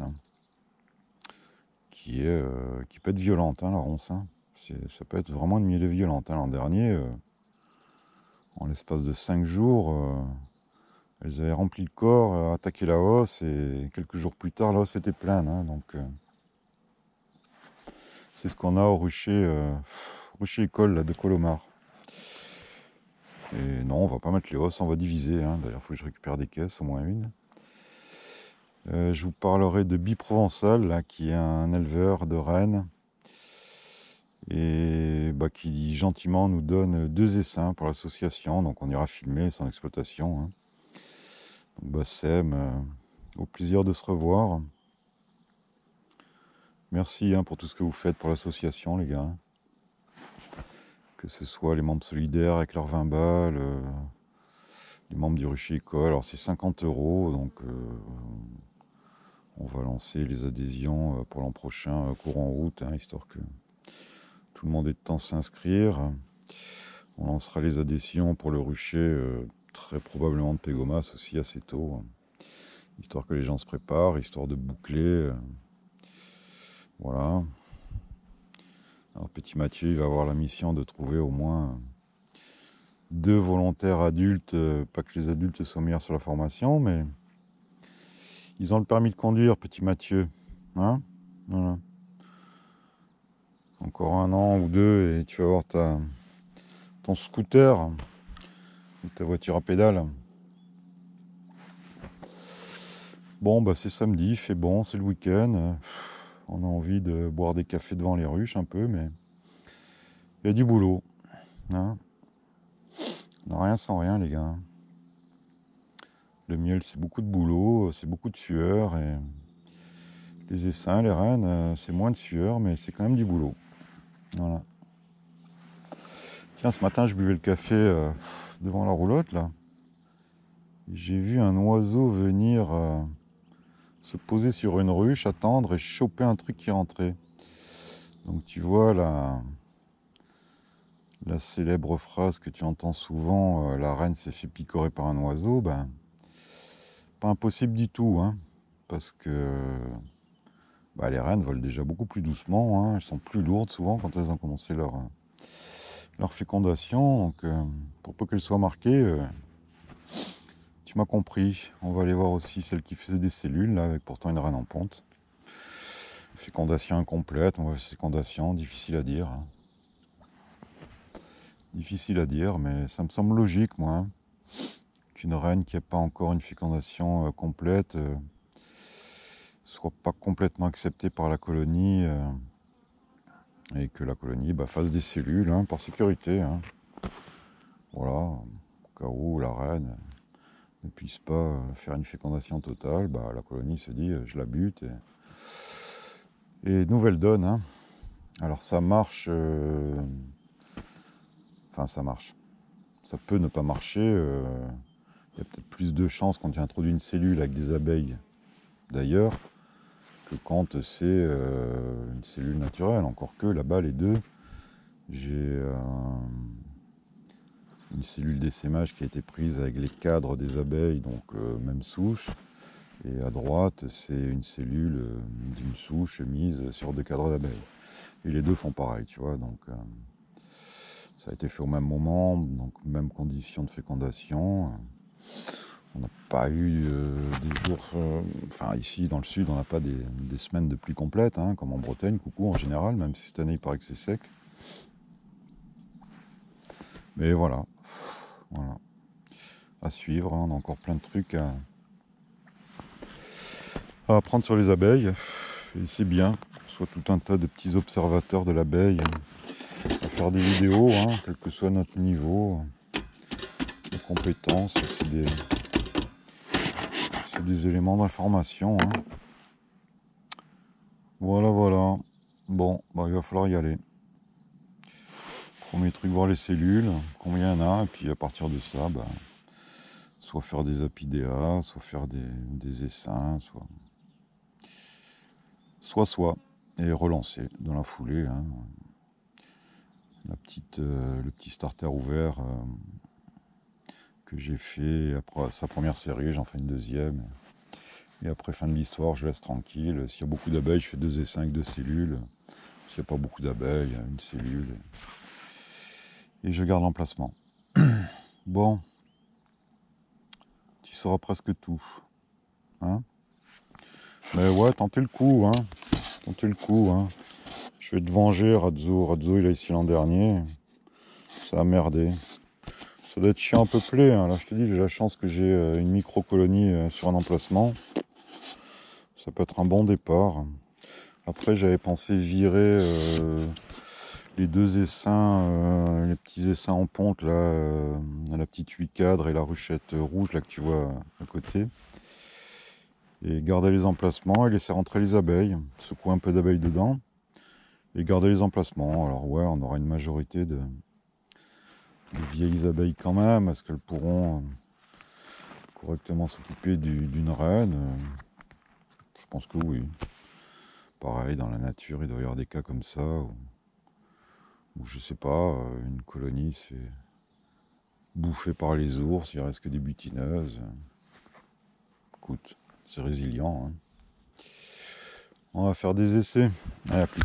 ronce, hein, qui peut être violente, hein, la ronce. Hein. Ça peut être vraiment une mielée violente. Hein. L'an dernier, en l'espace de 5 jours, elles avaient rempli le corps, attaqué la hausse, et quelques jours plus tard, la hausse était pleine. Hein, donc, c'est ce qu'on a au rucher école là, de Colomar. Et non, on va pas mettre les hausses, on va diviser. Hein. D'ailleurs, il faut que je récupère des caisses, au moins une. Je vous parlerai de Biprovençal, là, qui est un éleveur de rennes et qui gentiment nous donne 2 essaims pour l'association. Donc on ira filmer son exploitation. Hein. Donc, Sem, au plaisir de se revoir. Merci hein, pour tout ce que vous faites pour l'association, les gars. Que ce soit les membres solidaires avec leurs 20 balles, les membres du rucher école. Alors c'est 50 €, donc on va lancer les adhésions pour l'an prochain, courant août, hein, histoire que tout le monde ait de temps de s'inscrire. On lancera les adhésions pour le rucher, très probablement de Pégomas aussi assez tôt, hein, histoire que les gens se préparent, histoire de boucler. Voilà. Alors petit Mathieu, il va avoir la mission de trouver au moins 2 volontaires adultes, pas que les adultes soient meilleurs sur la formation, mais ils ont le permis de conduire, petit Mathieu. Hein, voilà. Encore 1 an ou 2 et tu vas avoir ton scooter ou ta voiture à pédale. Bon, c'est samedi, il fait bon, c'est le week-end. On a envie de boire des cafés devant les ruches un peu, mais il y a du boulot. Hein, on n'a rien sans rien, les gars. Le miel, c'est beaucoup de boulot, c'est beaucoup de sueur. Et les essaims, les rennes, c'est moins de sueur, mais c'est quand même du boulot. Voilà. Tiens, ce matin, je buvais le café devant la roulotte, là. J'ai vu un oiseau venir se poser sur une ruche, attendre et choper un truc qui rentrait. Donc tu vois la célèbre phrase que tu entends souvent, la reine s'est fait picorer par un oiseau, pas impossible du tout, hein, parce que les reines volent déjà beaucoup plus doucement, hein, elles sont plus lourdes souvent quand elles ont commencé leur fécondation, donc pour peu qu'elles soient marquées, tu m'as compris. On va aller voir aussi celle qui faisait des cellules, là, avec pourtant une reine en ponte. Fécondation incomplète, mauvaise fécondation, difficile à dire. Hein. Difficile à dire, mais ça me semble logique, moi, hein, qu'une reine qui n'a pas encore une fécondation complète soit pas complètement acceptée par la colonie et que la colonie fasse des cellules hein, par sécurité. Hein. Voilà, au cas où la reine ne puisse pas faire une fécondation totale, la colonie se dit je la bute et nouvelle donne. Hein. Alors ça marche, ça marche. Ça peut ne pas marcher. Il y a peut-être plus de chances quand tu introduis une cellule avec des abeilles d'ailleurs que quand c'est une cellule naturelle. Encore que là-bas, les deux, j'ai une cellule d'essaimage qui a été prise avec les cadres des abeilles, donc même souche. Et à droite, c'est une cellule d'une souche mise sur 2 cadres d'abeilles. Et les deux font pareil, tu vois. Donc ça a été fait au même moment, donc même conditions de fécondation. On n'a pas eu des jours... ici, dans le sud, on n'a pas des semaines de pluie complètes, hein, comme en Bretagne, coucou, en général, même si cette année, il paraît que c'est sec. Mais voilà. À suivre, hein, on a encore plein de trucs à apprendre sur les abeilles. Et c'est bien, soit tout un tas de petits observateurs de l'abeille, à faire des vidéos, hein, quel que soit notre niveau de compétences, c'est des éléments d'information. Hein. Voilà. Bon, il va falloir y aller. Premier truc, voir les cellules, combien il y en a, et puis à partir de ça, soit faire des apidéas, soit faire des essaims, soit, et relancer dans la foulée. Hein. Le petit starter ouvert que j'ai fait après sa première série, j'en fais une deuxième. Et après, fin de l'histoire, je laisse tranquille. S'il y a beaucoup d'abeilles, je fais 2 essaims avec 2 cellules. S'il n'y a pas beaucoup d'abeilles, une cellule. Et je garde l'emplacement. Bon, tu sauras presque tout. Hein, mais ouais, tentez le coup. Hein. Tentez le coup. Hein. Je vais te venger, Razzo. Razzo, il a ici l'an dernier. Ça a merdé. Ça doit être chiant à peupler. Hein. Là, je te dis, j'ai la chance que j'ai une micro-colonie sur un emplacement. Ça peut être un bon départ. Après, j'avais pensé virer les 2 essaims, les petits essaims en ponte, là, la petite 8 cadres et la ruchette rouge, là, que tu vois à côté. Et garder les emplacements et laisser rentrer les abeilles. Secouer un peu d'abeilles dedans. Et garder les emplacements. Alors ouais, on aura une majorité de vieilles abeilles quand même. Est-ce qu'elles pourront correctement s'occuper d'une reine? Je pense que oui. Pareil, dans la nature, il doit y avoir des cas comme ça. Où je sais pas, une colonie c'est bouffée par les ours, il reste que des butineuses. Écoute, c'est résilient. Hein. On va faire des essais. Allez, à plus.